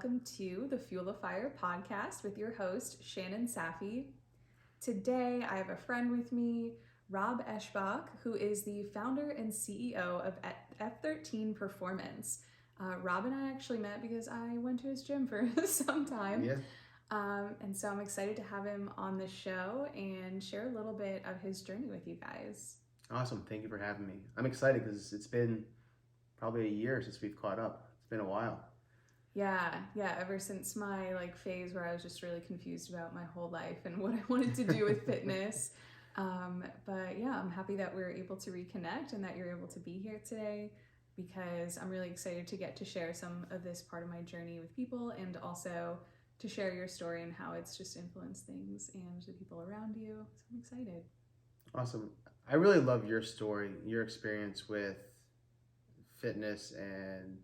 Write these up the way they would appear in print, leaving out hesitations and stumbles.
welcome to the Fuel the Fire podcast with your host, Shannon Safi. Today, I have a friend with me, Rob Eschbach, who is the founder and CEO of F13 Performance. Rob and I actually met because I went to his gym for some time. Yeah. And so I'm excited to have him on the show and share a little bit of his journey with you guys. Awesome. Thank you for having me. I'm excited because it's been probably a year since we've caught up. It's been a while. Yeah, ever since my phase where I was just really confused about my whole life and what I wanted to do with fitness. But yeah, I'm happy that we're able to reconnect and that you're able to be here today because I'm really excited to get to share some of this part of my journey with people and also to share your story and how it's just influenced things and the people around you. So I'm excited. Awesome. I really love your story, your experience with fitness and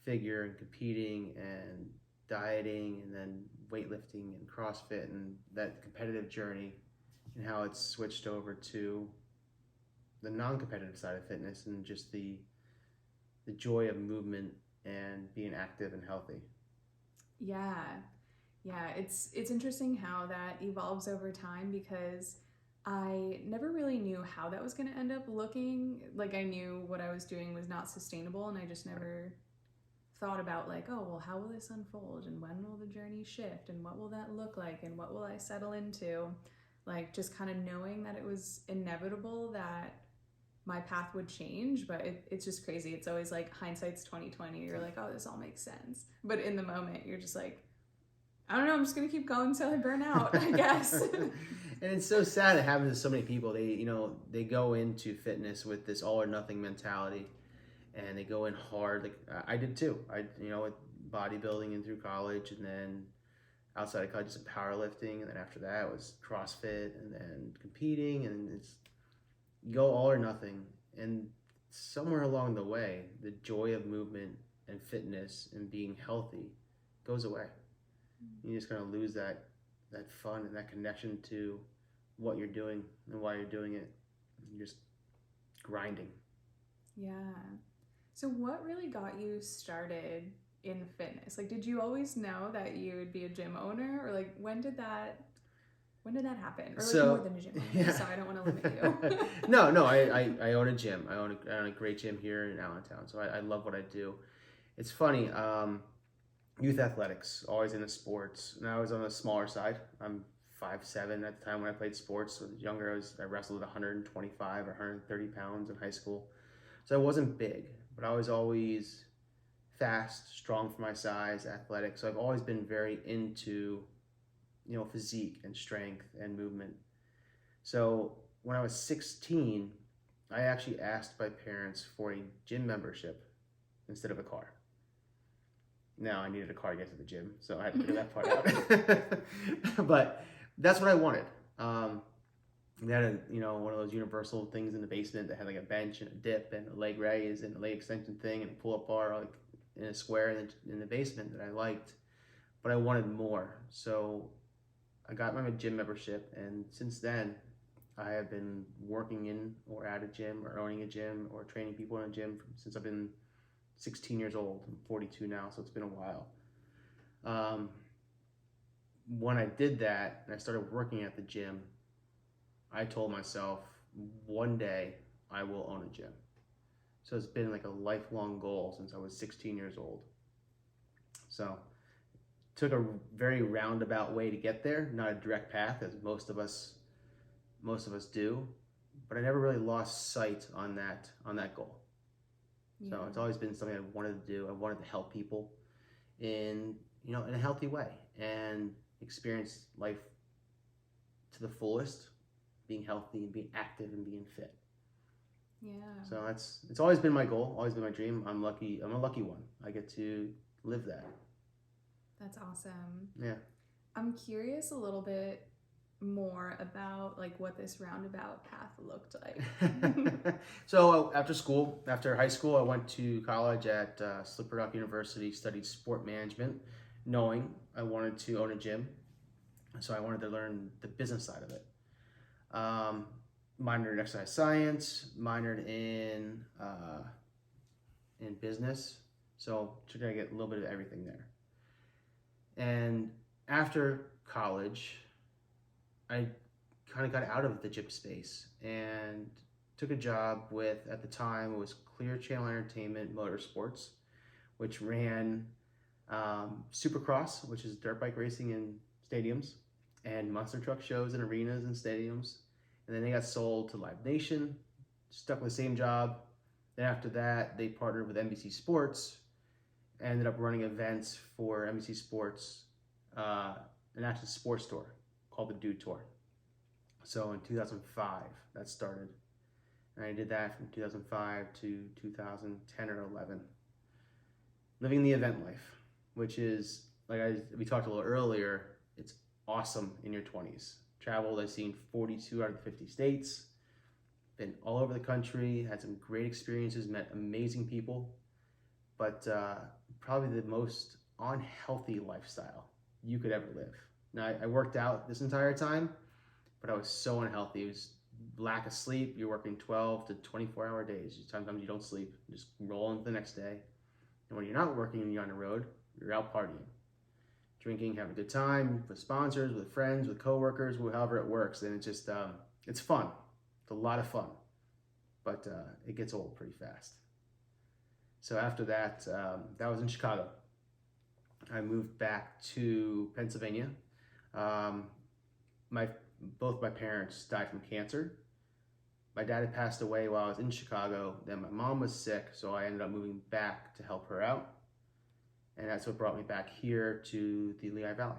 figure and competing and dieting and then weightlifting and CrossFit and that competitive journey and how it's switched over to the non-competitive side of fitness and just the joy of movement and being active and healthy. Yeah, it's interesting how that evolves over time because I never really knew how that was going to end up looking. Like I knew what I was doing was not sustainable and I just never thought about how will this unfold and when will the journey shift and what will that look like and what will I settle into? Like just kind of knowing that it was inevitable that my path would change, but it's just crazy. It's always like hindsight's 2020. You're like, oh, this all makes sense. But in the moment, you're just like, I don't know, I'm just gonna keep going until I burn out, I guess. And it's so sad it happens to so many people. They go into fitness with this all or nothing mentality, and they go in hard. Like I did too. With bodybuilding and through college, and then outside of college, some powerlifting, and then after that it was CrossFit, and then competing, and it's you go all or nothing. And somewhere along the way, the joy of movement and fitness and being healthy goes away. You just kind of lose that fun and that connection to what you're doing and why you're doing it. You're just grinding. Yeah. So what really got you started in fitness? Like, did you always know that you would be a gym owner, or when did that happen? Or more than a gym owner, yeah. So I don't want to limit you. No, I own a gym. I own a great gym here in Allentown, so I love what I do. It's funny, youth athletics, always into sports. And I was on the smaller side. I'm 5'7" at the time when I played sports. When I was younger, I wrestled at 125 or 130 pounds in high school. So I wasn't big, but I was always fast, strong for my size, athletic. So I've always been very into, physique and strength and movement. So when I was 16, I actually asked my parents for a gym membership instead of a car. Now I needed a car to get to the gym, so I had to figure that part out. But that's what I wanted. We had one of those universal things in the basement that had like a bench and a dip and a leg raise and a leg extension thing and a pull-up bar like in a square in the basement that I liked, but I wanted more. So I got my gym membership, and since then I have been working in or at a gym or owning a gym or training people in a gym since I've been 16 years old. I'm 42 now, so it's been a while. When I did that and I started working at the gym, I told myself one day I will own a gym. So it's been like a lifelong goal since I was 16 years old. So it took a very roundabout way to get there, not a direct path as most of us do, but I never really lost sight on that goal. Yeah. So it's always been something I wanted to do. I wanted to help people in a healthy way and experience life to the fullest, being healthy and being active and being fit. Yeah. So it's always been my goal, always been my dream. I'm a lucky one. I get to live that. That's awesome. Yeah. I'm curious a little bit more about what this roundabout path looked like. So after high school, I went to college at Slippery Rock University, studied sport management, knowing I wanted to own a gym. So I wanted to learn the business side of it. Minored in exercise science, minored in business. So trying to get a little bit of everything there. And after college, I kind of got out of the gym space and took a job with, at the time, it was Clear Channel Entertainment Motorsports, which ran Supercross, which is dirt bike racing in stadiums, and monster truck shows in arenas and stadiums. And then they got sold to Live Nation, stuck with the same job. Then after that, they partnered with NBC Sports, ended up running events for NBC Sports, an actual sports tour called the Dude Tour. So in 2005, that started. And I did that from 2005 to 2010 or 11. Living the event life, which is, we talked a little earlier, it's awesome in your 20s. Traveled, I've seen 42 out of 50 states, been all over the country, had some great experiences, met amazing people, but probably the most unhealthy lifestyle you could ever live. Now, I worked out this entire time, but I was so unhealthy. It was lack of sleep. You're working 12 to 24-hour days. Sometimes you don't sleep. You just roll into the next day. And when you're not working and you're on the road, you're out partying, drinking, having a good time with sponsors, with friends, with coworkers, however it works. And it's just, it's fun. It's a lot of fun, but it gets old pretty fast. So after that, that was in Chicago. I moved back to Pennsylvania. Both my parents died from cancer. My dad had passed away while I was in Chicago. Then my mom was sick, so I ended up moving back to help her out. And that's what brought me back here to the Lehigh Valley.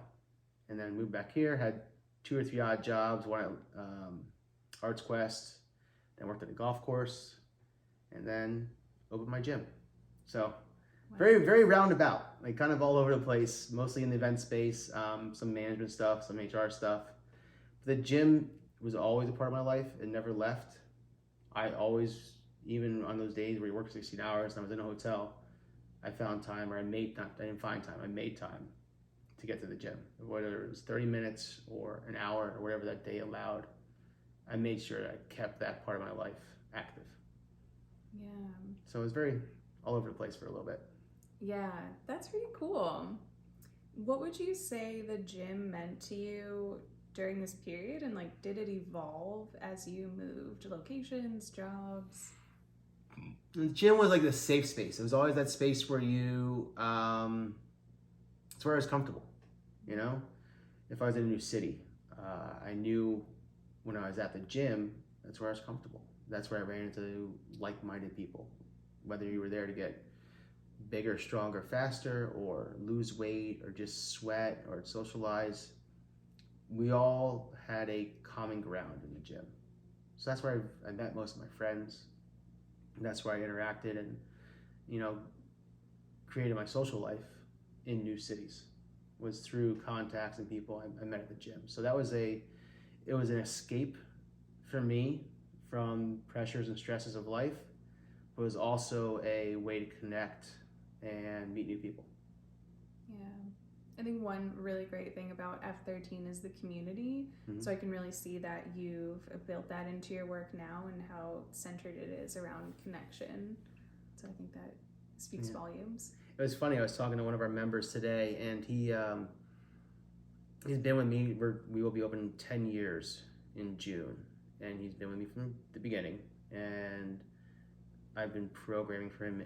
And then moved back here, had 2 or 3 odd jobs, one at Arts Quest, then worked at a golf course, and then opened my gym. So very, very roundabout, like kind of all over the place, mostly in the event space, some management stuff, some HR stuff. The gym was always a part of my life. It never left. I always, even on those days where you work 16 hours and I was in a hotel, I found time, or I didn't find time, I made time to get to the gym. Whether it was 30 minutes or an hour or whatever that day allowed, I made sure that I kept that part of my life active. Yeah. So it was very all over the place for a little bit. Yeah, that's pretty cool. What would you say the gym meant to you during this period, and like, did it evolve as you moved locations, jobs? The gym was like the safe space. It was always that space where it's where I was comfortable. You know, if I was in a new city, I knew when I was at the gym, that's where I was comfortable. That's where I ran into like-minded people. Whether you were there to get bigger, stronger, faster, or lose weight, or just sweat, or socialize, we all had a common ground in the gym. So that's where I met most of my friends. And that's where I interacted and, created my social life in new cities, was through contacts and people I met at the gym. So it was an escape for me from pressures and stresses of life, but it was also a way to connect and meet new people. Yeah. I think one really great thing about F13 is the community. Mm-hmm. So I can really see that you've built that into your work now and how centered it is around connection. So I think that speaks volumes. It was funny. I was talking to one of our members today, and he's been with me. We will be open 10 years in June, and he's been with me from the beginning. And I've been programming for him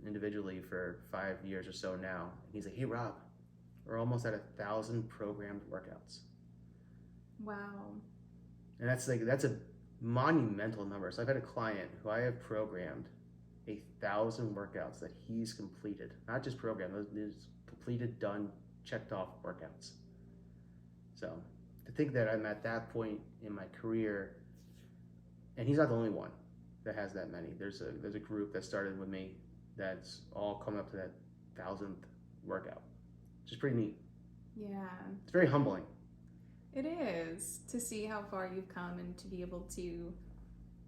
individually for 5 years or so now. And he's like, "Hey, Rob, we're almost at 1,000 programmed workouts." Wow. And that's a monumental number. So I've had a client who I have programmed 1,000 workouts that he's completed. Not just programmed, those completed, done, checked off workouts. So to think that I'm at that point in my career, and he's not the only one that has that many. There's a group that started with me that's all coming up to that 1,000th workout, which is pretty neat. Yeah. It's very humbling. It is, to see how far you've come and to be able to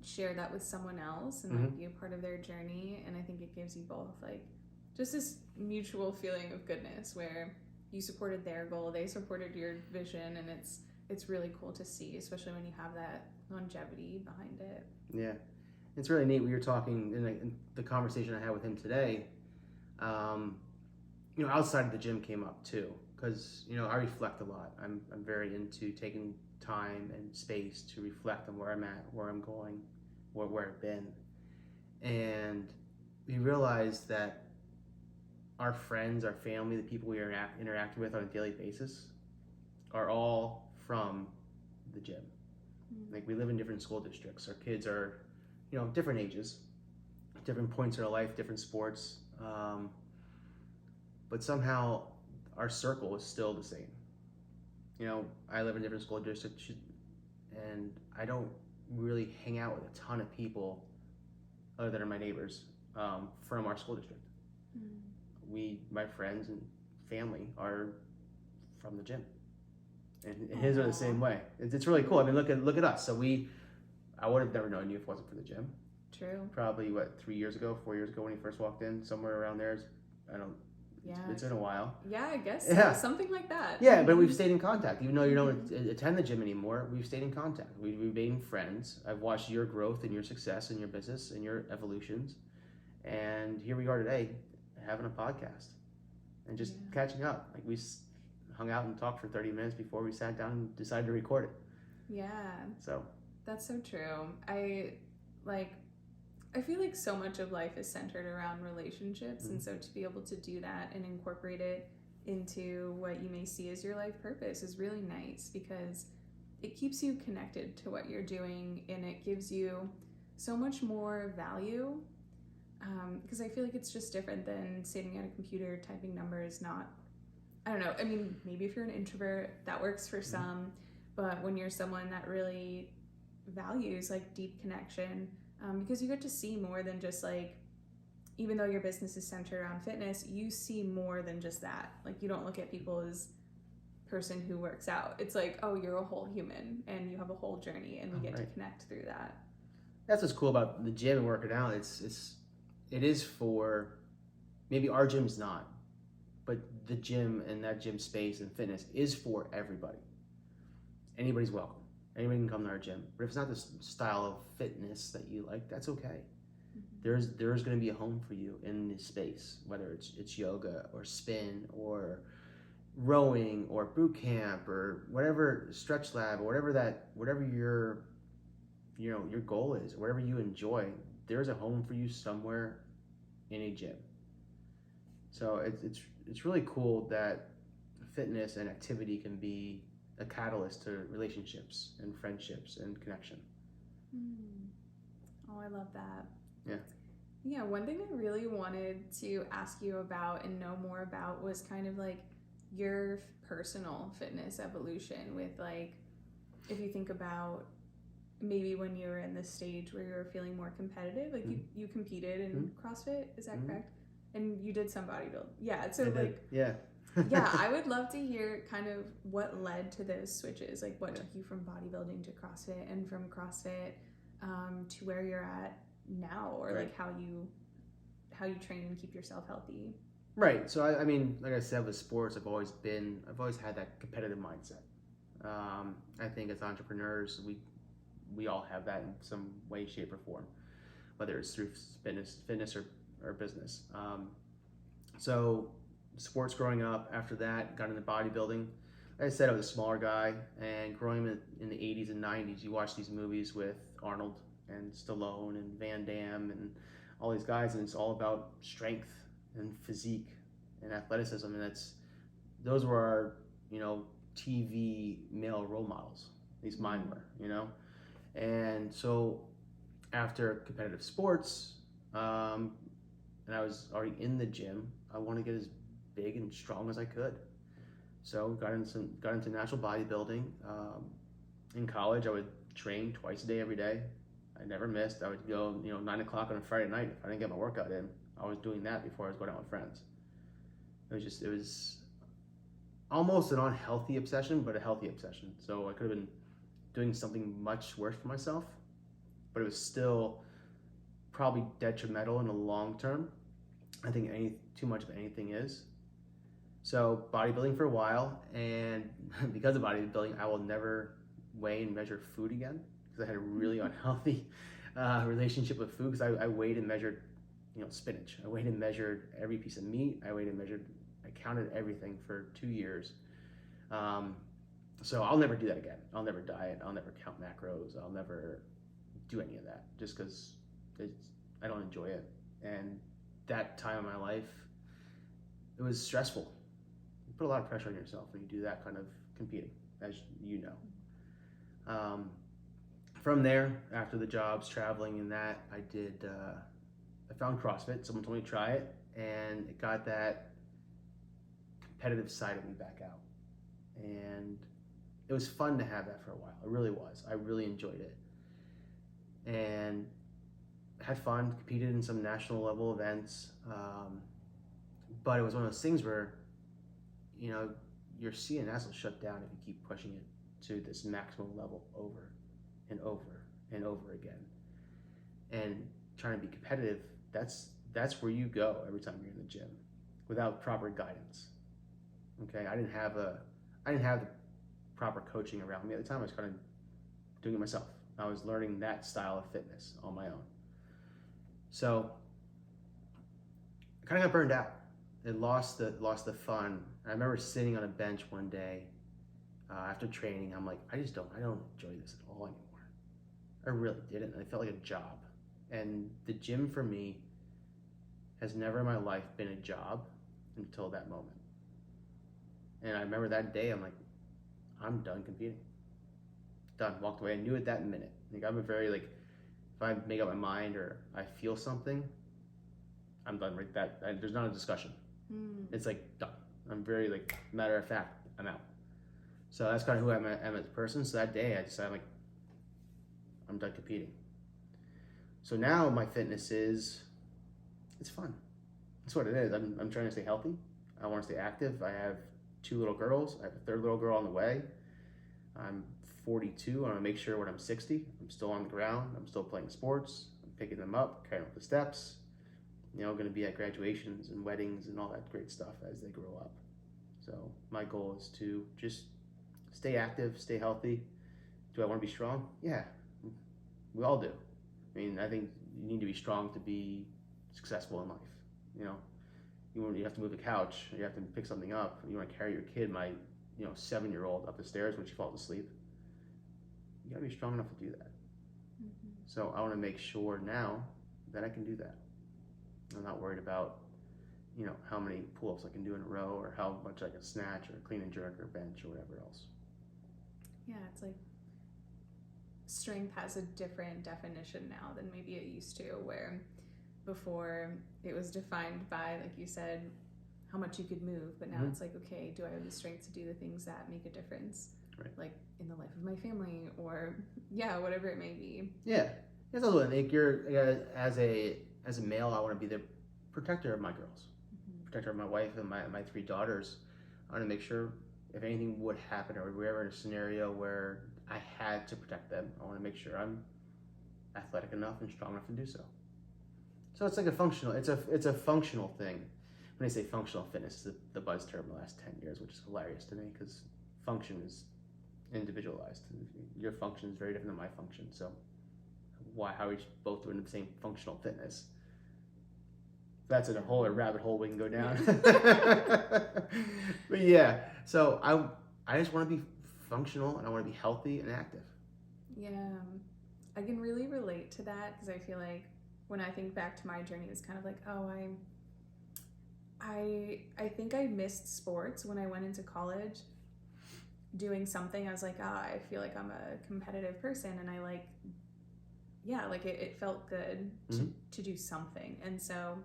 share that with someone else and like be a part of their journey. And I think it gives you both like just this mutual feeling of goodness where you supported their goal, they supported your vision, and it's really cool to see, especially when you have that longevity behind it. Yeah, it's really neat. We were talking in the conversation I had with him today. Outside of the gym came up too. because I reflect a lot. I'm very into taking time and space to reflect on where I'm at, where I'm going, where I've been, and we realized that our friends, our family, the people we interact with on a daily basis, are all from the gym. Like, we live in different school districts. Our kids are, different ages, different points in our life, different sports, but somehow our circle is still the same. I live in different school districts, and I don't really hang out with a ton of people other than my neighbors from our school district. My friends and family are from the gym, and his are the same way. It's really cool. I mean, look at us. So I would have never known you if it wasn't for the gym. True. Probably 4 years ago when you first walked in, somewhere around there. I don't. Yeah. It's been a while. Yeah, I guess Yeah. so. Something like that. Yeah, but we've stayed in contact. Even though you don't attend the gym anymore, we've stayed in contact. We've remained friends. I've watched your growth and your success and your business and your evolutions. And here we are today having a podcast and just catching up. Like, we hung out and talked for 30 minutes before we sat down and decided to record it. Yeah. So. That's so true. I feel like so much of life is centered around relationships, and so to be able to do that and incorporate it into what you may see as your life purpose is really nice, because it keeps you connected to what you're doing, and it gives you so much more value, because I feel like it's just different than sitting at a computer typing numbers. I don't know, I mean, maybe if you're an introvert that works for some, but when you're someone that really values like deep connection, because you get to see more than just like, even though your business is centered around fitness, you see more than just that. Like, you don't look at people as person who works out. It's like, oh, you're a whole human and you have a whole journey, and we get to connect through that. That's what's cool about the gym and working out. It is for, maybe our gym's not, but the gym and that gym space and fitness is for everybody. Anybody's welcome. Anybody can come to our gym. But if it's not the style of fitness that you like, that's okay. There's going to be a home for you in this space, whether it's yoga or spin or rowing or boot camp or whatever, stretch lab, or whatever your goal is, whatever you enjoy. There's a home for you somewhere in a gym. So it's really cool that fitness and activity can be a catalyst to relationships and friendships and connection. Oh, I love that. Yeah, one thing I really wanted to ask you about and know more about was kind of like your personal fitness evolution, with like, if you think about maybe when you were in this stage where you were feeling more competitive, like you competed in CrossFit, is that correct? And you did some bodybuilding. Yeah, so I would love to hear kind of what led to those switches, like what took you from bodybuilding to CrossFit, and from CrossFit to where you're at now, or like how you train and keep yourself healthy. Right. So I mean, like I said, with sports, I've always had that competitive mindset. I think as entrepreneurs, we all have that in some way, shape, or form, whether it's through fitness or business. So sports growing up. After that, got into bodybuilding. Like I said, I was a smaller guy, and growing up in the 80s and 90s, you watch these movies with Arnold and Stallone and Van Damme and all these guys, and it's all about strength and physique and athleticism, and those were our TV male role models. At least mine were, and so after competitive sports, and I was already in the gym, I wanted to get as big and strong as I could. So got into natural bodybuilding. In college, I would train twice a day, every day. I never missed. I would go, 9 o'clock on a Friday night. If I didn't get my workout in, I was doing that before I was going out with friends. It was almost an unhealthy obsession, but a healthy obsession. So I could have been doing something much worse for myself, but it was still probably detrimental in the long term. I think too much of anything is. So bodybuilding for a while, and because of bodybuilding, I will never weigh and measure food again, because I had a really unhealthy relationship with food, because I weighed and measured, spinach. I weighed and measured every piece of meat. I weighed and measured like counted everything for 2 years. So I'll never do that again. I'll never diet. I'll never count macros. I'll never do any of that just because I don't enjoy it. And that time of my life, it was stressful. You put a lot of pressure on yourself when you do that kind of competing, as you know. From there, after the jobs, traveling and that, I found CrossFit. Someone told me to try it, and it got that competitive side of me back out. And it was fun to have that for a while. It really was. I really enjoyed it. And had fun, competed in some national level events. But it was one of those things where, your CNS will shut down if you keep pushing it to this maximum level over and over and over again. And trying to be competitive, that's where you go every time you're in the gym without proper guidance. Okay, I didn't have the proper coaching around me at the time. I was kind of doing it myself. I was learning that style of fitness on my own. So I kind of got burned out. It lost the fun. I remember sitting on a bench one day after training. I'm like, I don't enjoy this at all anymore. I really didn't. I felt like a job. And the gym for me has never in my life been a job until that moment. And I remember that day, I'm like, I'm done competing. Done. Walked away. I knew it that minute. Like, I'm a very, if I make up my mind or I feel something, I'm done right there's not a discussion. It's done. I'm very matter of fact, I'm out. So that's kind of who I am as a person. So that day I decided I'm done competing. So now my fitness it's fun. That's what it is. I'm trying to stay healthy. I want to stay active. I have 2 little girls. I have a 3rd little girl on the way. I'm 42. I want to make sure when I'm 60, I'm still on the ground. I'm still playing sports. I'm picking them up, carrying up the steps. Going to be at graduations and weddings and all that great stuff as they grow up. So my goal is to just stay active, stay healthy. Do I want to be strong? Yeah, we all do. I mean, I think you need to be strong to be successful in life. You have to move a couch, you have to pick something up, you want to carry your kid, my 7-year-old up the stairs when she falls asleep. You got to be strong enough to do that. Mm-hmm. So I want to make sure now that I can do that. I'm not worried about, how many pull-ups I can do in a row or how much I can snatch or clean and jerk or bench or whatever else. Yeah, it's strength has a different definition now than maybe it used to, where before it was defined by, like you said, how much you could move, but now it's okay, do I have the strength to do the things that make a difference? Right. Like in the life of my family or whatever it may be. Yeah. That's also you're as a male, I want to be the protector of my girls, protector of my wife and my 3 daughters. I want to make sure if anything would happen or we're ever in a scenario where I had to protect them, I want to make sure I'm athletic enough and strong enough to do so. So it's it's a functional thing. When I say functional fitness, it's the buzz term the last 10 years, which is hilarious to me because function is individualized. Your function is very different than my function. So how are we both doing the same functional fitness? That's a rabbit hole we can go down. But yeah, so I just want to be functional and I want to be healthy and active. Yeah, I can really relate to that because I feel like when I think back to my journey, it's kind of I think I missed sports when I went into college. Doing something, I was I feel like I'm a competitive person, and it felt good to do something, and so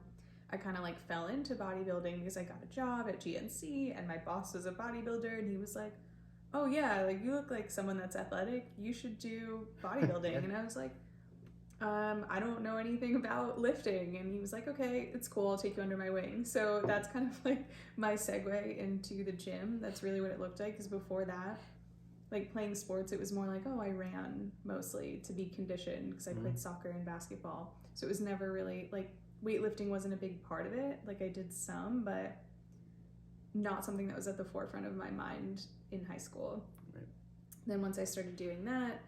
I kind of fell into bodybuilding because I got a job at GNC, and my boss was a bodybuilder, and he was like, "Oh yeah, you look like someone that's athletic. You should do bodybuilding," and I was like, I don't know anything about lifting. And he was like, okay, it's cool. I'll take you under my wing. So that's kind of my segue into the gym. That's really what it looked like. Because before that, playing sports, it was more I ran mostly to be conditioned because I played soccer and basketball. So it was never really weightlifting wasn't a big part of it. I did some, but not something that was at the forefront of my mind in high school. Right. Then once I started doing that,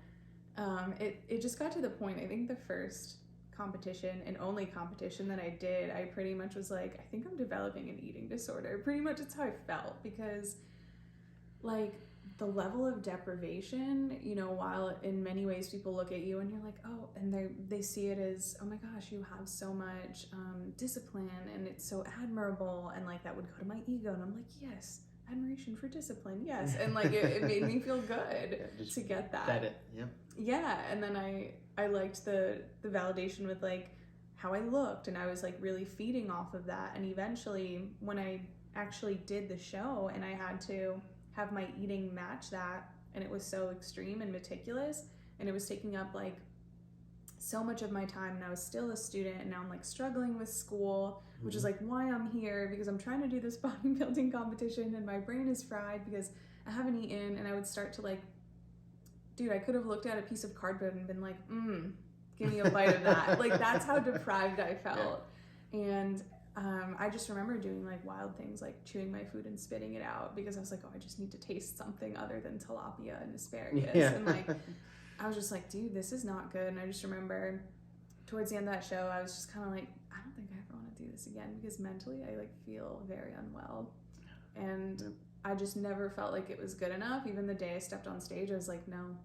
it just got to the point, I think the first competition and only competition that I did, I pretty much was like, I think I'm developing an eating disorder. Pretty much it's how I felt, because like the level of deprivation, you know, while in many ways people look at you and you're like, oh, and they see it as, oh my gosh, you have so much discipline and it's so admirable, and like that would go to my ego, and I'm like, yes, admiration for discipline, yes. And like it made me feel good to get that. Fed it. Yep. Yeah, and then I liked the validation with like how I looked, and I was like really feeding off of that. And eventually when I actually did the show and I had to have my eating match that, and it was so extreme and meticulous, and it was taking up like so much of my time, and I was still a student, and now I'm like struggling with school, which is like why I'm here, because I'm trying to do this bodybuilding competition and my brain is fried because I haven't eaten. And I would start to like, dude, I could have looked at a piece of cardboard and been like, give me a bite of that. Like that's how deprived I felt. Yeah. And I just remember doing like wild things, like chewing my food and spitting it out, because I was like, oh, I just need to taste something other than tilapia and asparagus. Yeah. And like, I was just like, dude, this is not good. And I just remember towards the end of that show, I was just kind of like, I don't think I ever want to do this again, because mentally I like feel very unwell. And I just never felt like it was good enough. Even the day I stepped on stage, I was like, no,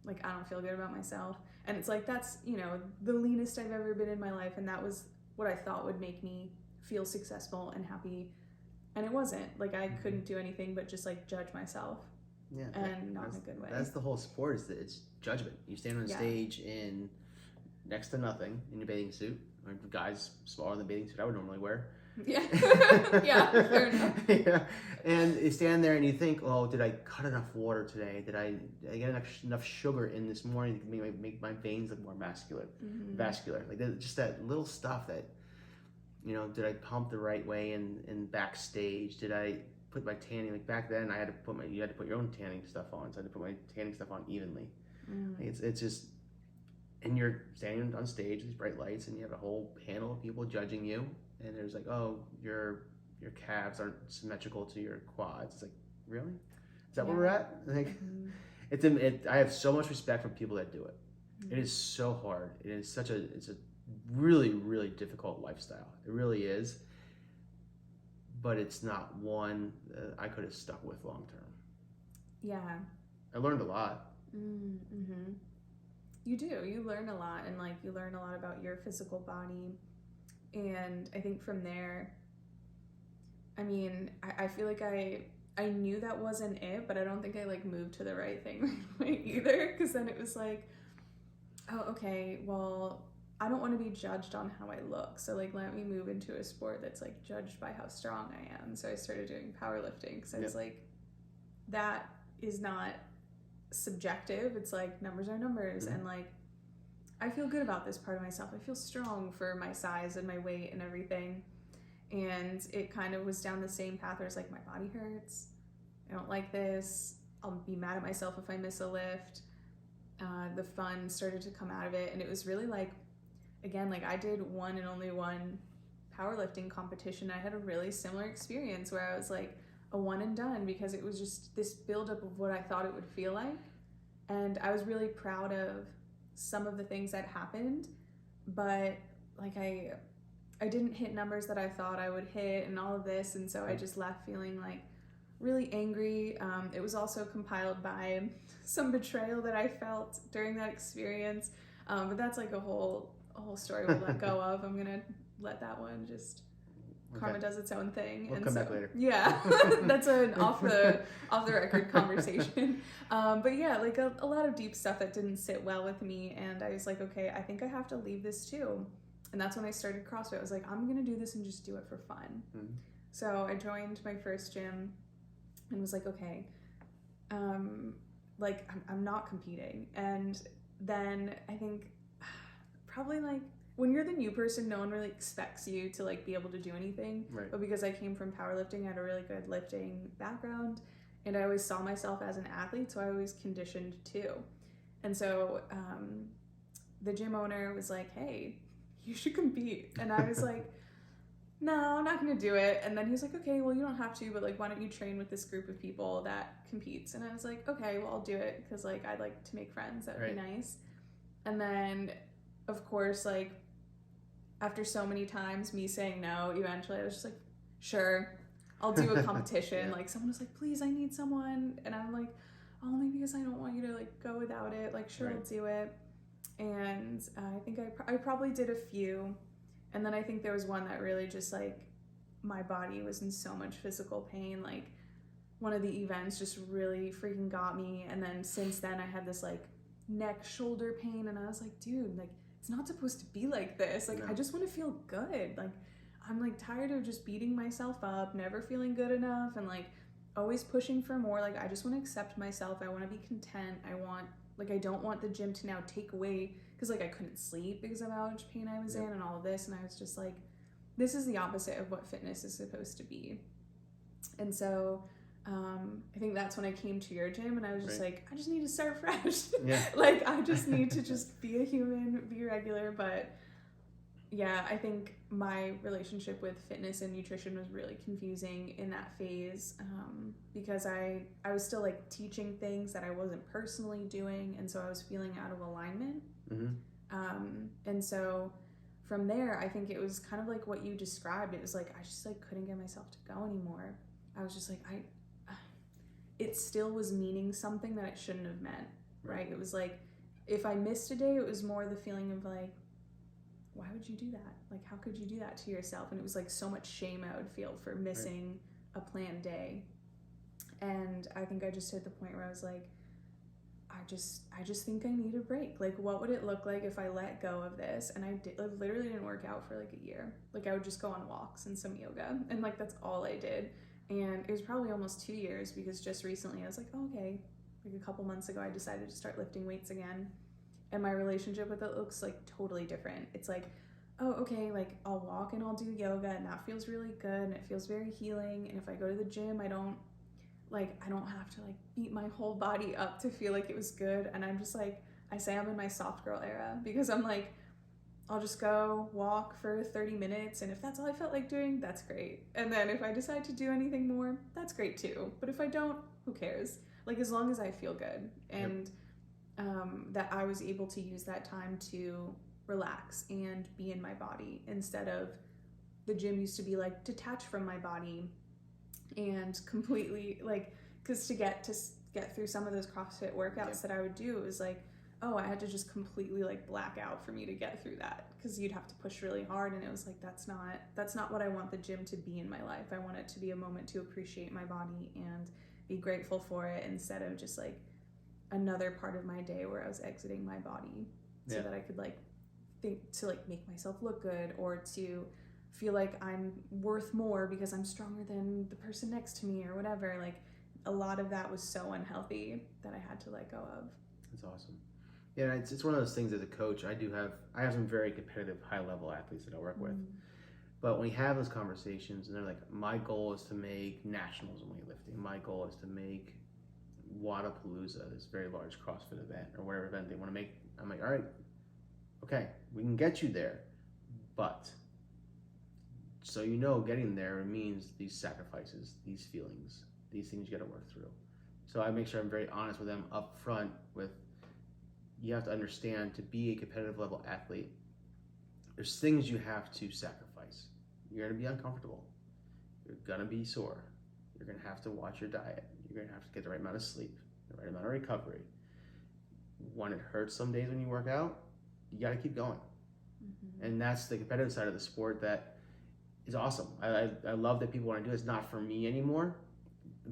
like I don't feel good about myself. And it's like, that's, you know, the leanest I've ever been in my life. And that was what I thought would make me feel successful and happy. And it wasn't. Like I couldn't do anything but just like judge myself. Yeah. And not in a good way. That's the whole sport, is that it's judgment. You stand on stage in next to nothing in your bathing suit, or guys smaller than the bathing suit I would normally wear. Yeah. Yeah, fair enough. Yeah. And you stand there and you think, oh, did I cut enough water today? Did I get enough sugar in this morning to make my veins look more vascular? Like just that little stuff that, you know, did I pump the right way in backstage? Did I put my tanning, like back then you had to put your own tanning stuff on, so I had to put my tanning stuff on evenly. Like it's just, and you're standing on stage with these bright lights and you have a whole panel of people judging you, and there's like, oh, your calves aren't symmetrical to your quads. It's like, really? Is that where we're at? Like, I have so much respect for people that do it. It is so hard. It's a really, really difficult lifestyle. It really is. But it's not one that I could have stuck with long term. Yeah. I learned a lot. Mm-hmm. You do. You learn a lot, and like you learn a lot about your physical body. And I think from there, I mean, I feel like I knew that wasn't it, but I don't think I like moved to the right thing right away either, because then it was like, oh, okay, well, I don't want to be judged on how I look, so like let me move into a sport that's like judged by how strong I am. So I started doing powerlifting, because I was like, that is not subjective. It's like numbers are numbers, and like I feel good about this part of myself. I feel strong for my size and my weight and everything. And it kind of was down the same path where it's like, my body hurts, I don't like this, I'll be mad at myself if I miss a lift. The fun started to come out of it, and it was really like, again, like I did one and only one powerlifting competition. I had a really similar experience where I was like a one and done, because it was just this buildup of what I thought it would feel like. And I was really proud of some of the things that happened, but like I didn't hit numbers that I thought I would hit and all of this. And so I just left feeling like really angry. It was also compiled by some betrayal that I felt during that experience. But that's like a whole story we'll let go of. I'm gonna let that one just, karma does its own thing. We'll come back later. Yeah, that's an off the record conversation. But yeah, like a lot of deep stuff that didn't sit well with me, and I was like, okay, I think I have to leave this too. And that's when I started CrossFit. I was like, I'm gonna do this and just do it for fun. So I joined my first gym and was like, okay, like I'm not competing. And then I think probably like, when you're the new person, no one really expects you to like be able to do anything. Right. But because I came from powerlifting, I had a really good lifting background, and I always saw myself as an athlete, so I always conditioned too. And so the gym owner was like, hey, you should compete. And I was like, no, I'm not gonna do it. And then he was like, okay, well, you don't have to, but like, why don't you train with this group of people that competes? And I was like, okay, well, I'll do it, because like I'd like to make friends. That would be nice. And then of course, like after so many times me saying no, eventually I was just like, sure, I'll do a competition. Yeah. Like someone was like, please, I need someone. And I'm like, only because I don't want you to like go without it. Like, sure, Right. I'll do it. And I think I probably did a few. And then I think there was one that really just like my body was in so much physical pain. Like one of the events just really freaking got me. And then since then I had this like neck shoulder pain, and I was like, dude, like it's not supposed to be like this. Like No. I just want to feel good. Like I'm like tired of just beating myself up, never feeling good enough, and like always pushing for more. Like I just want to accept myself. I want to be content. I don't want the gym to now take away, because like I couldn't sleep because of how much pain I was in and all of this, and I was just like, this is the opposite of what fitness is supposed to be. And so I think that's when I came to your gym, and I was just like, I just need to start fresh. Yeah. Like I just need to just be a human, be regular. But yeah, I think my relationship with fitness and nutrition was really confusing in that phase, because I was still like teaching things that I wasn't personally doing, and so I was feeling out of alignment. And so from there, I think it was kind of like what you described. It was like I just like couldn't get myself to go anymore. I was just like it still was meaning something that it shouldn't have meant, right? It was like if I missed a day, it was more the feeling of like, why would you do that? Like, how could you do that to yourself? And it was like so much shame I would feel for missing a planned day. And I think I just hit the point where I was like, I just think I need a break. Like, what would it look like if I let go of this? And I literally didn't work out for like a year. Like I would just go on walks and some yoga, and like that's all I did. And it was probably almost 2 years, because just recently I was like, oh, okay, like a couple months ago I decided to start lifting weights again. And my relationship with it looks like totally different. It's like, oh, okay, like I'll walk and I'll do yoga, and that feels really good, and it feels very healing. And if I go to the gym, I don't have to like beat my whole body up to feel like it was good. And I'm just like, I say I'm in my soft girl era, because I'm like, I'll just go walk for 30 minutes, and if that's all I felt like doing, that's great. And then if I decide to do anything more, that's great too. But if I don't, who cares? Like as long as I feel good. And that I was able to use that time to relax and be in my body, instead of the gym used to be like detached from my body and completely like, because to get through some of those CrossFit workouts that I would do, it was like, oh, I had to just completely like black out for me to get through that, because you'd have to push really hard, and it was like, that's not what I want the gym to be in my life. I want it to be a moment to appreciate my body and be grateful for it, instead of just like another part of my day where I was exiting my body so that I could like think to like make myself look good, or to feel like I'm worth more because I'm stronger than the person next to me or whatever. Like a lot of that was so unhealthy that I had to let go of. That's awesome. Yeah, it's one of those things. As a coach, I have some very competitive high level athletes that I work with. But when we have those conversations and they're like, my goal is to make nationals in weightlifting, my goal is to make Wadapalooza, this very large CrossFit event or whatever event they want to make, I'm like, all right, okay, we can get you there, but so you know, getting there means these sacrifices, these feelings, these things you got to work through. So I make sure I'm very honest with them up front with, you have to understand, to be a competitive level athlete, there's things you have to sacrifice. You're going to be uncomfortable. You're going to be sore. You're going to have to watch your diet. You're going to have to get the right amount of sleep, the right amount of recovery. When it hurts some days when you work out, you got to keep going. And that's the competitive side of the sport that is awesome. I love that people want to do it. It's not for me anymore,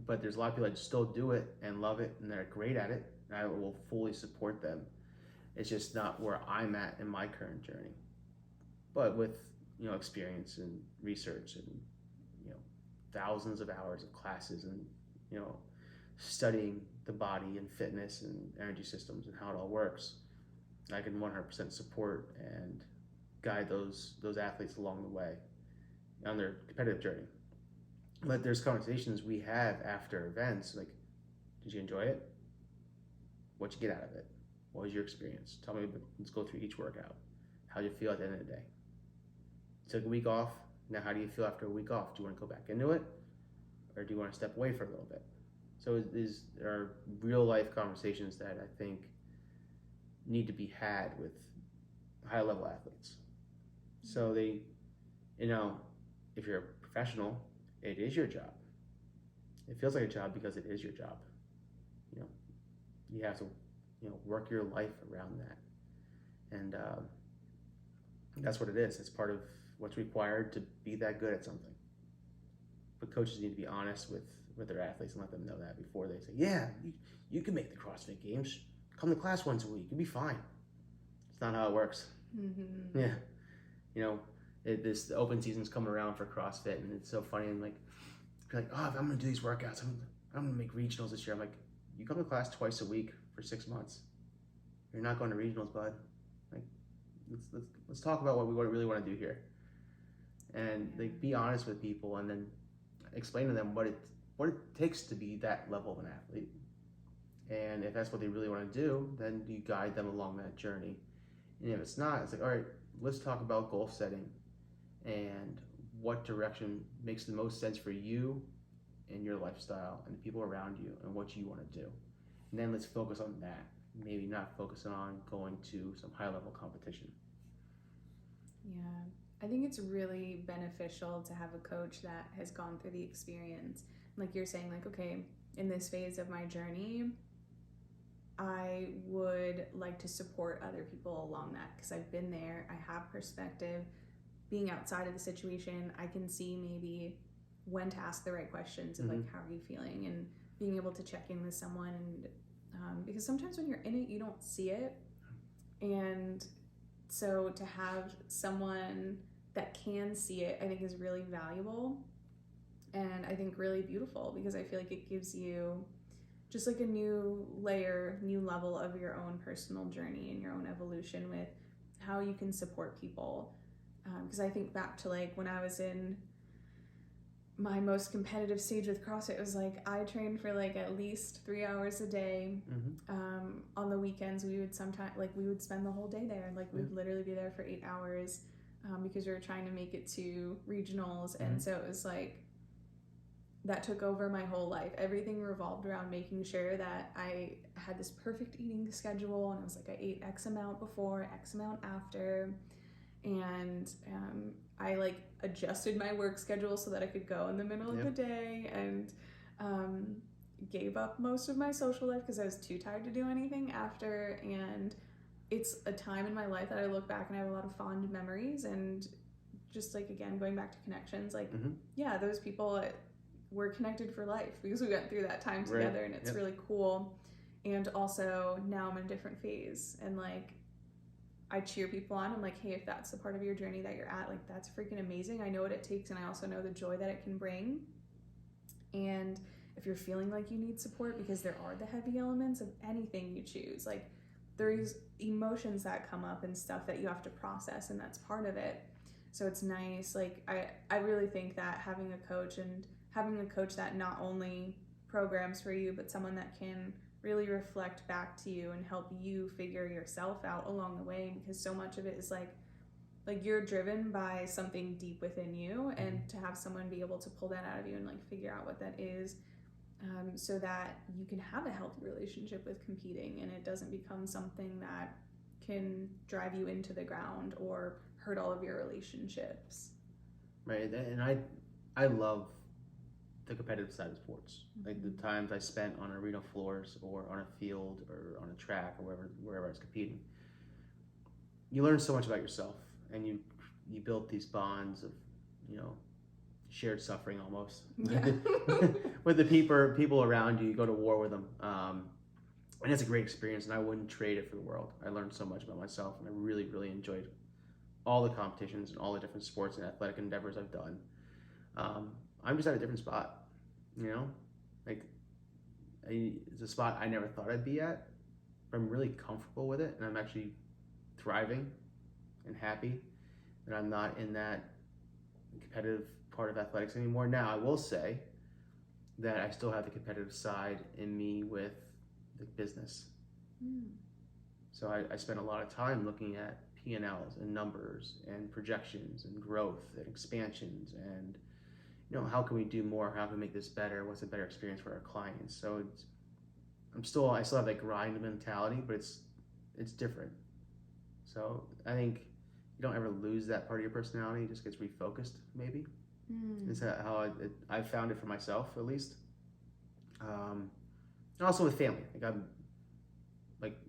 but there's a lot of people that still do it and love it, and they're great at it, and I will fully support them. It's just not where I'm at in my current journey. But with experience and research and thousands of hours of classes and studying the body and fitness and energy systems and how it all works, I can 100% support and guide those athletes along the way on their competitive journey. But there's conversations we have after events like, did you enjoy it? What'd you get out of it? What was your experience? Tell me, let's go through each workout. How do you feel at the end of the day? You took a week off. Now how do you feel after a week off? Do you want to go back into it? Or do you want to step away for a little bit? So there are real life conversations that I think need to be had with high level athletes. So they, you know, if you're a professional, it is your job. It feels like a job because it is your job. You know, you have to, work your life around that, and that's what it is. It's part of what's required to be that good at something. But coaches need to be honest with their athletes and let them know that before they say, "Yeah, you can make the CrossFit Games. Come to class once a week. You'll be fine." It's not how it works. Mm-hmm. Yeah, you know, the open season's coming around for CrossFit, and it's so funny. And like, you're like, "Oh, if I'm gonna do these workouts, I'm gonna make regionals this year." I'm like, "You come to class twice a week for 6 months. You're not going to regionals, bud. Like, let's talk about what we really want to do here, and Yeah. like be honest with people, and then explain to them what it takes to be that level of an athlete. And if that's what they really want to do, then you guide them along that journey. And if it's not, it's like, all right, let's talk about goal setting and what direction makes the most sense for you and your lifestyle and the people around you and what you want to do. And then let's focus on that. Maybe not focus on going to some high level competition. Yeah. I think it's really beneficial to have a coach that has gone through the experience. Like you're saying, like, okay, in this phase of my journey, I would like to support other people along that because I've been there. I have perspective. Being outside of the situation, I can see maybe when to ask the right questions of like, how are you feeling? And being able to check in with someone. And because sometimes when you're in it, you don't see it. And so to have someone that can see it, I think is really valuable. And I think really beautiful because I feel like it gives you just like a new layer, new level of your own personal journey and your own evolution with how you can support people. Because I think back to like when I was in my most competitive stage with CrossFit, it was like I trained for like at least 3 hours a day. On the weekends, we would sometimes like we would spend the whole day there, like we'd literally be there for 8 hours because we were trying to make it to regionals, and so it was like that took over my whole life. Everything revolved around making sure that I had this perfect eating schedule, and it was like I ate X amount before, X amount after, and I like adjusted my work schedule so that I could go in the middle of the day, and gave up most of my social life because I was too tired to do anything after. And it's a time in my life that I look back and I have a lot of fond memories, and just like again going back to connections, like yeah, those people we're connected for life because we went through that time together, and it's really cool. And also now I'm in a different phase, and like I cheer people on. I'm like, hey, if that's the part of your journey that you're at, like that's freaking amazing. I know what it takes, and I also know the joy that it can bring. And if you're feeling like you need support, because there are the heavy elements of anything you choose, like there's emotions that come up and stuff that you have to process, and that's part of it. So it's nice. Like I really think that having a coach that not only programs for you, but someone that can really reflect back to you and help you figure yourself out along the way, because so much of it is like you're driven by something deep within you, and to have someone be able to pull that out of you and like figure out what that is, so that you can have a healthy relationship with competing, and it doesn't become something that can drive you into the ground or hurt all of your relationships. Right, and I love the competitive side of sports. Like the times I spent on arena floors or on a field or on a track or wherever I was competing. You learn so much about yourself, and you build these bonds of, shared suffering almost. Yeah. With the people around you. You go to war with them. And it's a great experience, and I wouldn't trade it for the world. I learned so much about myself, and I really, really enjoyed all the competitions and all the different sports and athletic endeavors I've done. I'm just at a different spot, like it's a spot I never thought I'd be at, but I'm really comfortable with it, and I'm actually thriving and happy that I'm not in that competitive part of athletics anymore. Now, I will say that I still have the competitive side in me with the business. So I spent a lot of time looking at P&Ls and numbers and projections and growth and expansions and how can we do more? How can we make this better? What's a better experience for our clients? So I still have that grind mentality, but it's different. So I think you don't ever lose that part of your personality. It just gets refocused, maybe. Is that how I found it for myself, at least. And also with family.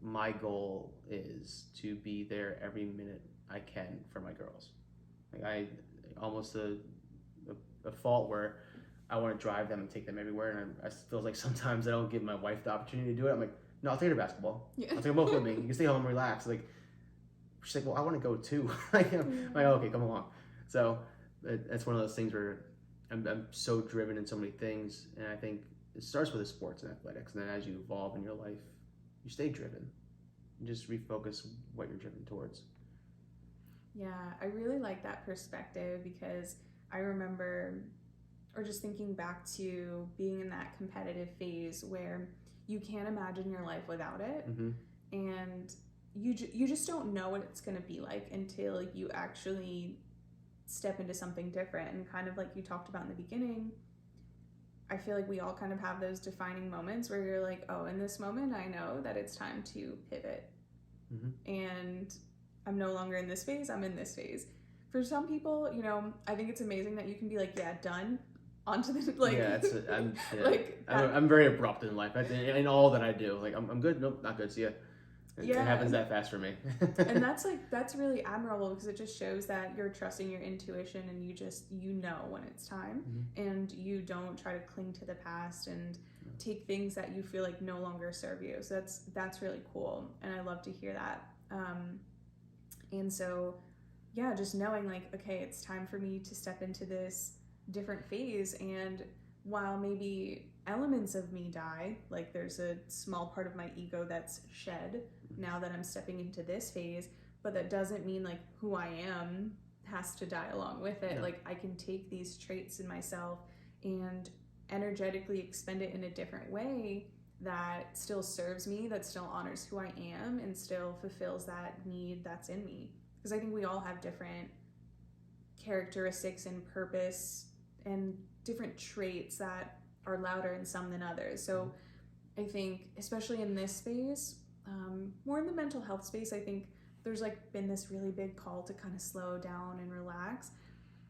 My goal is to be there every minute I can for my girls. I almost a fault where I want to drive them and take them everywhere, and I feel like sometimes I don't give my wife the opportunity to do it. I'm like, no, I'll take her to basketball. Yeah. I'll take them both with me. You can stay home and relax. Like, she's like, well, I want to go too. I'm like, okay, come along. So that's one of those things where I'm so driven in so many things, and I think it starts with the sports and athletics, and then as you evolve in your life, you stay driven. You just refocus what you're driven towards. Yeah, I really like that perspective because I remember, or just thinking back to being in that competitive phase where you can't imagine your life without it, and you just don't know what it's going to be like until you actually step into something different. And kind of like you talked about in the beginning, I feel like we all kind of have those defining moments where you're like, oh, in this moment I know that it's time to pivot, and I'm no longer in this phase, I'm in this phase. For some people, I think it's amazing that you can be like, yeah, done, onto the I'm very abrupt in life. In all that I do, like I'm good, nope, not good. See ya. It happens that fast for me. And that's really admirable because it just shows that you're trusting your intuition, and you know when it's time, and you don't try to cling to the past and take things that you feel like no longer serve you. So that's really cool, and I love to hear that. And so, yeah, just knowing like, okay, it's time for me to step into this different phase, and while maybe elements of me die, like there's a small part of my ego that's shed now that I'm stepping into this phase, but that doesn't mean like who I am has to die along with it. Like I can take these traits in myself and energetically expend it in a different way that still serves me, that still honors who I am, and still fulfills that need that's in me. Because I think we all have different characteristics and purpose and different traits that are louder in some than others. So I think, especially in this space, more in the mental health space, I think there's like been this really big call to kind of slow down and relax.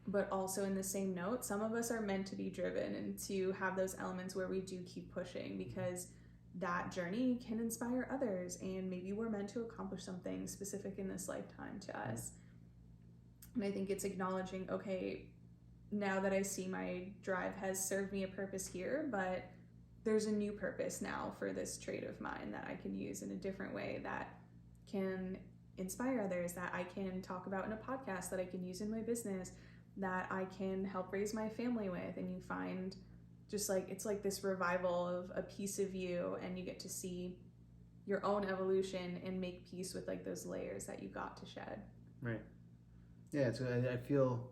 But also in the same note, some of us are meant to be driven and to have those elements where we do keep pushing, because that journey can inspire others, and maybe we're meant to accomplish something specific in this lifetime to us. And I think it's acknowledging, okay, now that I see my drive has served me a purpose here, but there's a new purpose now for this trait of mine that I can use in a different way that can inspire others, that I can talk about in a podcast, that I can use in my business, that I can help raise my family with. And you find just like, it's like this revival of a piece of you, and you get to see your own evolution and make peace with like those layers that you got to shed. Right. Yeah, so I feel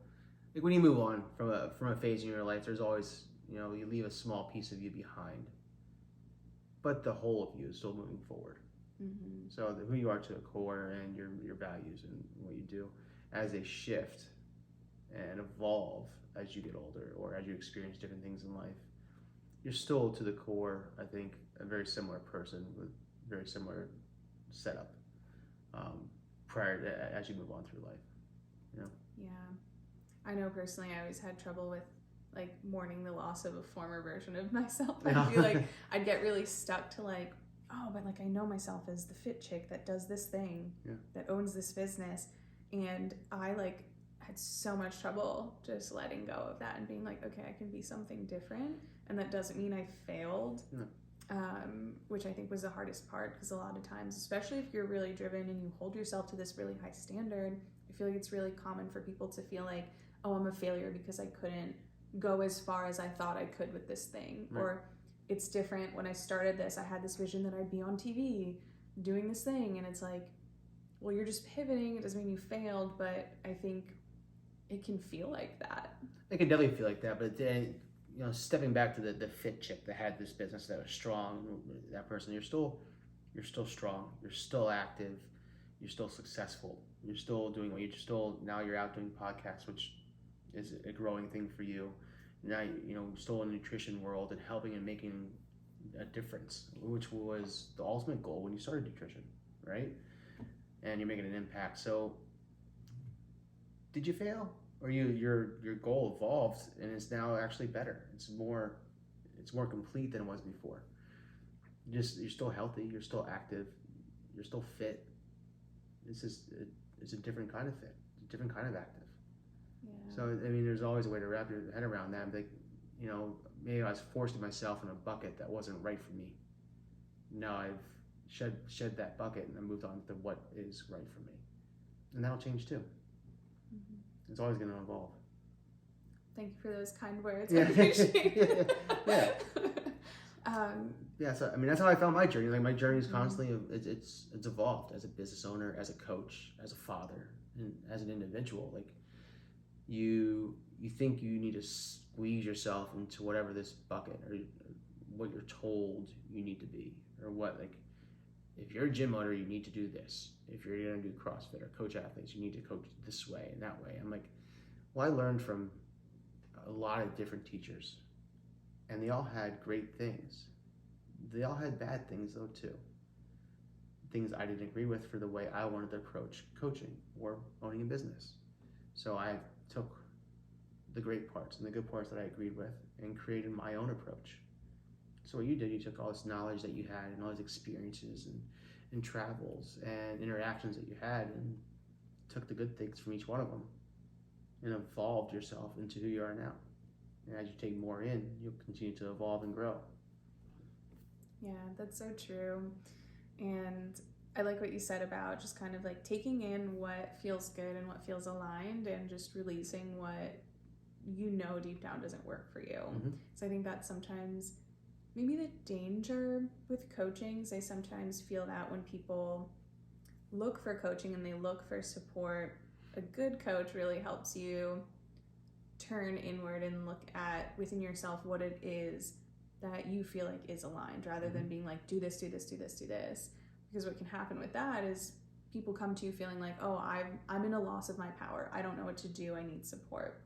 like when you move on from a phase in your life, there's always, you leave a small piece of you behind, but the whole of you is still moving forward. So who you are to the core, and your values and what you do, as they shift and evolve as you get older or as you experience different things in life, you're still to the core, I think, a very similar person with very similar setup prior to, as you move on through life. Yeah. I know personally I always had trouble with like mourning the loss of a former version of myself. I feel like I'd get really stuck to like, oh, but like I know myself as the fit chick that does this thing, that owns this business. And I like had so much trouble just letting go of that and being like, okay, I can be something different. And that doesn't mean I failed, which I think was the hardest part, because a lot of times, especially if you're really driven and you hold yourself to this really high standard, I feel like it's really common for people to feel like, oh, I'm a failure because I couldn't go as far as I thought I could with this thing. Right. Or it's different. When I started this, I had this vision that I'd be on TV doing this thing. And it's like, well, you're just pivoting. It doesn't mean you failed, but I think it can feel like that. It can definitely feel like that, but then, stepping back to the fit chick that had this business that was strong, that person, you're still strong, you're still active, you're still successful, you're still doing what now you're out doing podcasts, which is a growing thing for you. Now, still in the nutrition world and helping and making a difference, which was the ultimate goal when you started nutrition, right? And you're making an impact. So did you fail, or your goal evolved and it's now actually better? It's more complete than it was before. You're still healthy, you're still active, you're still fit. It's just it's a different kind of fit, it's a different kind of active. Yeah. So I mean, there's always a way to wrap your head around that. Like, maybe I was forcing myself in a bucket that wasn't right for me. Now I've shed that bucket and I moved on to what is right for me, and that'll change too. Mm-hmm. It's always going to evolve. Thank you for those kind words. I Yeah, appreciate it. yeah. Yeah. So I mean, that's how I found my journey. Like my journey is constantly it's evolved as a business owner, as a coach, as a father, and as an individual. Like you think you need to squeeze yourself into whatever this bucket or what you're told you need to be, or what, like, if you're a gym owner you need to do this, if you're going to do CrossFit or coach athletes you need to coach this way and that way. I'm like, well, I learned from a lot of different teachers and they all had great things. They all had bad things though too, things I didn't agree with for the way I wanted to approach coaching or owning a business. So I took the great parts and the good parts that I agreed with and created my own approach. So what you did, you took all this knowledge that you had and all these experiences and travels and interactions that you had and took the good things from each one of them and evolved yourself into who you are now. And as you take more in, you'll continue to evolve and grow. Yeah, that's so true. And I like what you said about just kind of like taking in what feels good and what feels aligned and just releasing what deep down doesn't work for you. Mm-hmm. So I think that's sometimes maybe the danger with coaching. I sometimes feel that when people look for coaching and they look for support, a good coach really helps you turn inward and look at within yourself what it is that you feel like is aligned, rather than being like, do this, do this, do this, do this. Because what can happen with that is people come to you feeling like, oh, I'm in a loss of my power. I don't know what to do. I need support.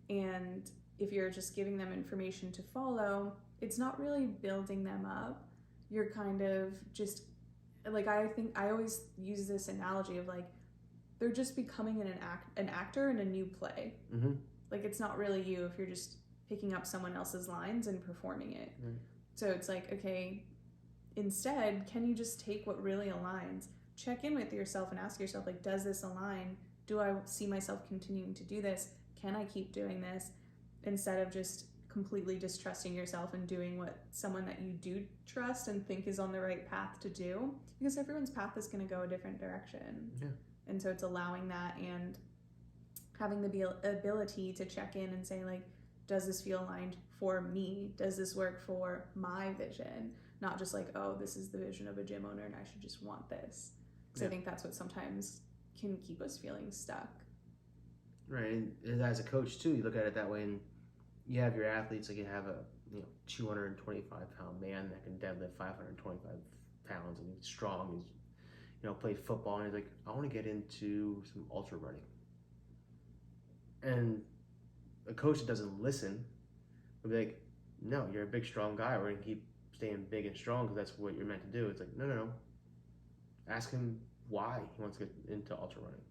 And if you're just giving them information to follow, it's not really building them up. You're kind of just, like, I think I always use this analogy of like, they're just becoming an actor in a new play. Mm-hmm. Like, it's not really you if you're just picking up someone else's lines and performing it. Mm-hmm. So it's like, okay, instead, can you just take what really aligns? Check in with yourself and ask yourself, like, does this align? Do I see myself continuing to do this? Can I keep doing this? Instead of just completely distrusting yourself and doing what someone that you do trust and think is on the right path to do, because everyone's path is going to go a different direction. Yeah. And so it's allowing that and having the ability to check in and say, like, does this feel aligned for me? Does this work for my vision? Not just like, oh, this is the vision of a gym owner and I should just want this. Because I think that's what sometimes can keep us feeling stuck. Right, and as a coach too, you look at it that way, and you have your athletes, like you have a 225-pound man that can deadlift 525 pounds and he's strong. He's played football and he's like, I want to get into some ultra running. And a coach that doesn't listen would be like, no, you're a big strong guy. We're gonna keep staying big and strong because that's what you're meant to do. It's like, no. Ask him why he wants to get into ultra running.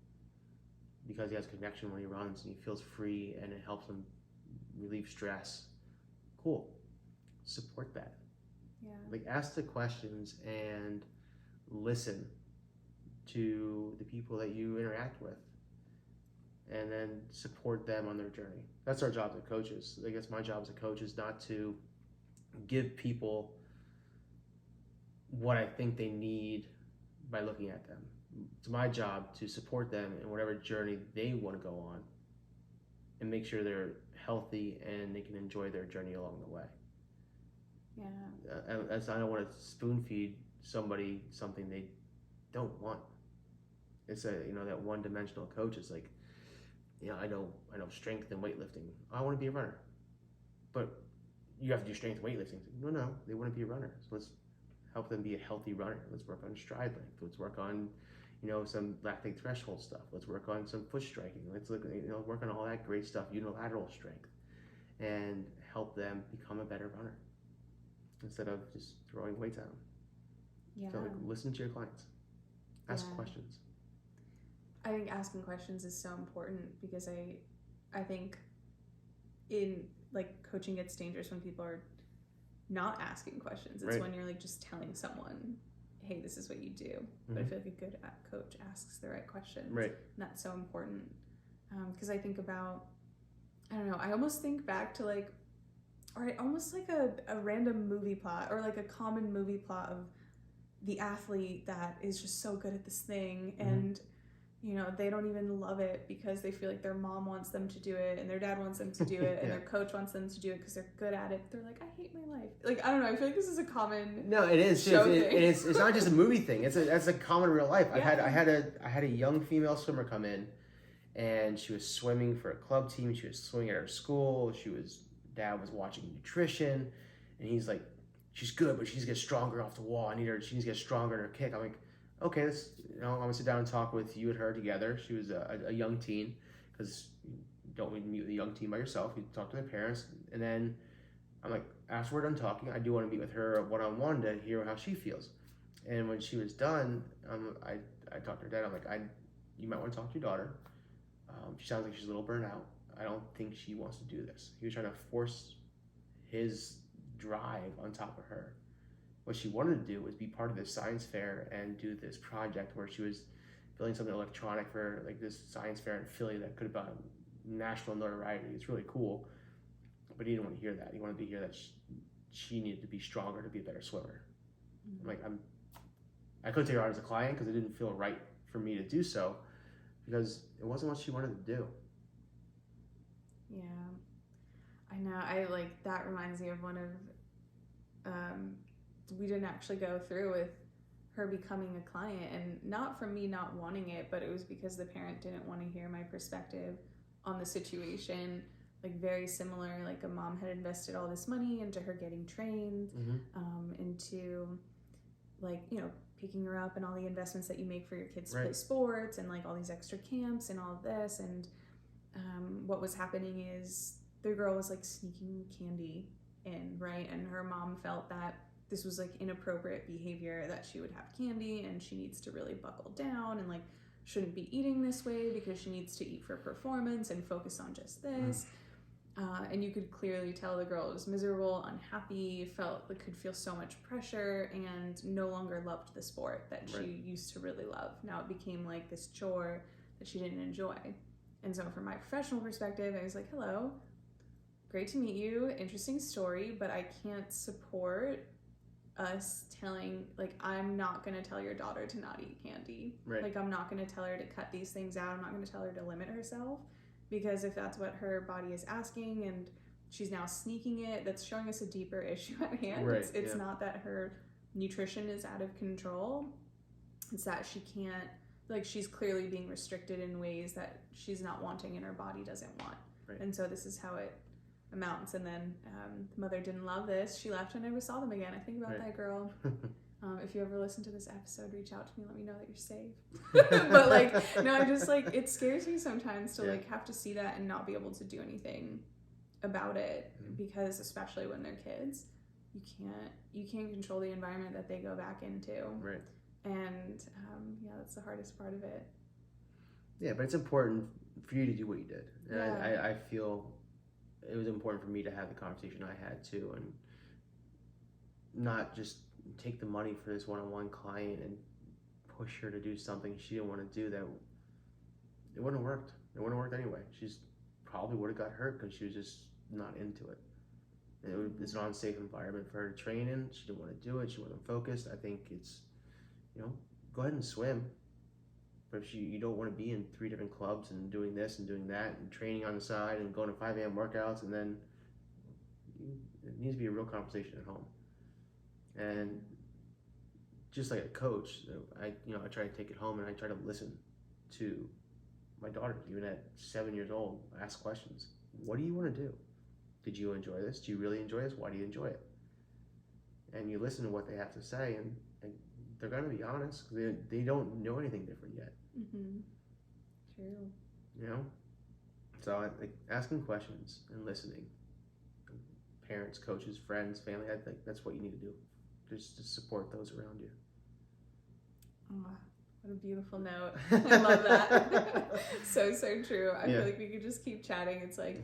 Because he has connection when he runs and he feels free and it helps him relieve stress. Cool. Support that. Yeah. Like, ask the questions and listen to the people that you interact with and then support them on their journey. That's our job as coaches. I guess my job as a coach is not to give people what I think they need by looking at them. It's my job to support them in whatever journey they want to go on and make sure they're healthy and they can enjoy their journey along the way. Yeah. I don't want to spoon feed somebody something they don't want. It's that one-dimensional coach is like, I know strength and weightlifting. I want to be a runner, but you have to do strength and weightlifting. No, they want to be a runner. So let's help them be a healthy runner. Let's work on stride length. Let's work on some lactate threshold stuff. Let's work on some push striking. Let's work on all that great stuff, unilateral strength, and help them become a better runner instead of just throwing weights at them. Yeah. So listen to your clients. Ask questions. I think asking questions is so important because I think in like coaching gets dangerous when people are not asking questions. It's Right. when you're like just telling someone, hey, this is what you do. But I feel like a good coach asks the right questions. Right. And that's so important. Because I think about, I don't know, I almost think back to like, or almost like a random movie plot or like a common movie plot of the athlete that is just so good at this thing and you know they don't even love it because they feel like their mom wants them to do it and their dad wants them to do it and their coach wants them to do it because they're good at it. They're like, I hate my life. Like, I don't know, I feel like this is a common No, it is. It's not just a movie thing. That's a common real life. Yeah. I had a young female swimmer come in, and she was swimming for a club team. She was swimming at her school. Dad was watching nutrition, and he's like, she's good, but she needs to get stronger off the wall. She needs to get stronger in her kick. I'm like, okay, I'm gonna sit down and talk with you and her together. She was a young teen, because you don't meet with a young teen by yourself. You talk to their parents, and then I'm like, after we're done talking, I do want to meet with her one-on-one to hear how she feels. And when she was done, I talked to her dad. I'm like, you might want to talk to your daughter. She sounds like she's a little burnt out. I don't think she wants to do this. He was trying to force his drive on top of her. What she wanted to do was be part of this science fair and do this project where she was building something electronic for like this science fair in Philly that could have gotten national notoriety. It's really cool, but he didn't want to hear that. He wanted to hear that she needed to be stronger to be a better swimmer. I'm like, I couldn't take her on as a client because it didn't feel right for me to do so because it wasn't what she wanted to do. Yeah, I know. I like that reminds me of one of we didn't actually go through with her becoming a client, and not from me not wanting it, but it was because the parent didn't want to hear my perspective on the situation. Like very similar, like a mom had invested all this money into her getting trained, into like, you know, picking her up and all the investments that you make for your kids to play sports and like all these extra camps and all of this. And what was happening is the girl was like sneaking candy in, right? And her mom felt that this was like inappropriate behavior, that she would have candy and she needs to really buckle down and like shouldn't be eating this way because she needs to eat for performance and focus on just this. And you could clearly tell the girl was miserable, unhappy, could feel so much pressure, and no longer loved the sport that she used to really love. Now it became like this chore that she didn't enjoy. And so from my professional perspective, I was like, hello, great to meet you, interesting story, but I can't support us telling, like, I'm not going to tell your daughter to not eat candy. Like, I'm not going to tell her to cut these things out. I'm not going to tell her to limit herself. Because if that's what her body is asking and she's now sneaking it, that's showing us a deeper issue at hand. It's not that her nutrition is out of control. It's that she can't, like, she's clearly being restricted in ways that she's not wanting and her body doesn't want. And so this is how it amounts. And then the mother didn't love this. She left and never saw them again. I think about that girl. If you ever listen to this episode, reach out to me, let me know that you're safe. But like, no, I just like, it scares me sometimes to like have to see that and not be able to do anything about it, because especially when they're kids, you can't control the environment that they go back into. And yeah, that's the hardest part of it. Yeah, but it's important for you to do what you did. And I feel it was important for me to have the conversation I had too, and not just take the money for this one-on-one client and push her to do something she didn't want to do. That it wouldn't have worked. It wouldn't have worked anyway. She's probably would have got hurt because she was just not into it. And it's an unsafe environment for her to train in. She didn't want to do it. She wasn't focused. I think it's, go ahead and swim. But if you don't want to be in 3 different clubs and doing this and doing that and training on the side and going to 5 a.m. workouts, and then it needs to be a real conversation at home. And just like a coach, I try to take it home and I try to listen to my daughters, even at 7 years old, ask questions. What do you want to do? Did you enjoy this? Do you really enjoy this? Why do you enjoy it? And you listen to what they have to say, and they're going to be honest because they don't know anything different yet. True. So asking questions and listening. Parents, coaches, friends, family, I think that's what you need to do. Just to support those around you. What a beautiful note. I love that. So true. I feel like we could just keep chatting. It's like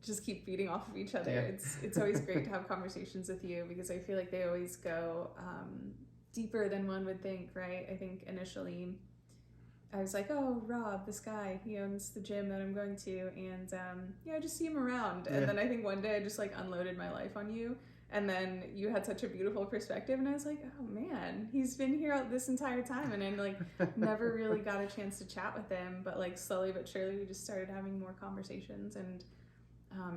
just keep feeding off of each other. Yeah. It's always great to have conversations with you because I feel like they always go deeper than one would think, right? I think initially I was like, oh, Rob, this guy, he owns the gym that I'm going to, and I just see him around. And then I think one day I just like unloaded my life on you, and then you had such a beautiful perspective, and I was like, oh man, he's been here this entire time, and I like never really got a chance to chat with him, but like slowly but surely we just started having more conversations, and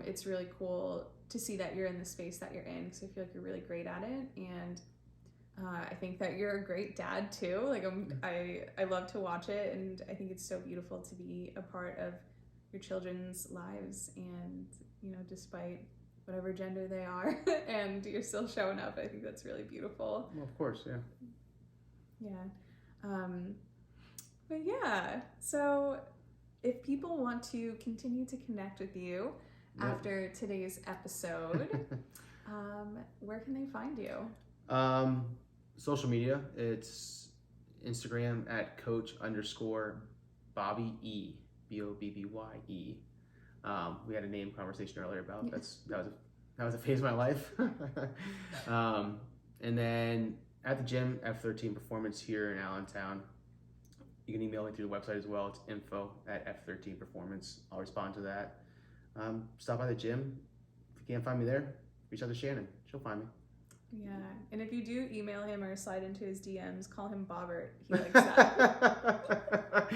it's really cool to see that you're in the space that you're in because I feel like you're really great at it, and I think that you're a great dad too. Like I love to watch it, and I think it's so beautiful to be a part of your children's lives. And despite whatever gender they are, and you're still showing up. I think that's really beautiful. Well, of course, yeah. Yeah, but yeah. So if people want to continue to connect with you after today's episode, where can they find you? Social media, it's Instagram at coach_Bobby E, BOBBYE. We had a name conversation earlier about that was a phase of my life. And then at the gym, F13 Performance here in Allentown. You can email me through the website as well. It's info@F13Performance. I'll respond to that. Stop by the gym. If you can't find me there, reach out to Shannon. She'll find me. Yeah, and if you do email him or slide into his DMs, call him Bobbert. He likes that.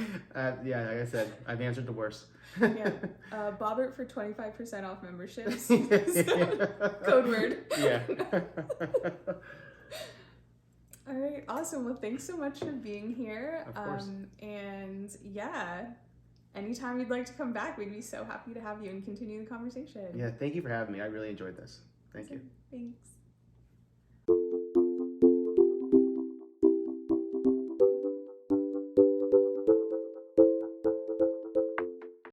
Yeah, like I said, I've answered the worst. Yeah, Bobbert for 25% off memberships. Code word. Yeah. All right, awesome. Well, thanks so much for being here. Of course. And yeah, anytime you'd like to come back, we'd be so happy to have you and continue the conversation. Yeah, thank you for having me. I really enjoyed this. Thank you. Thanks.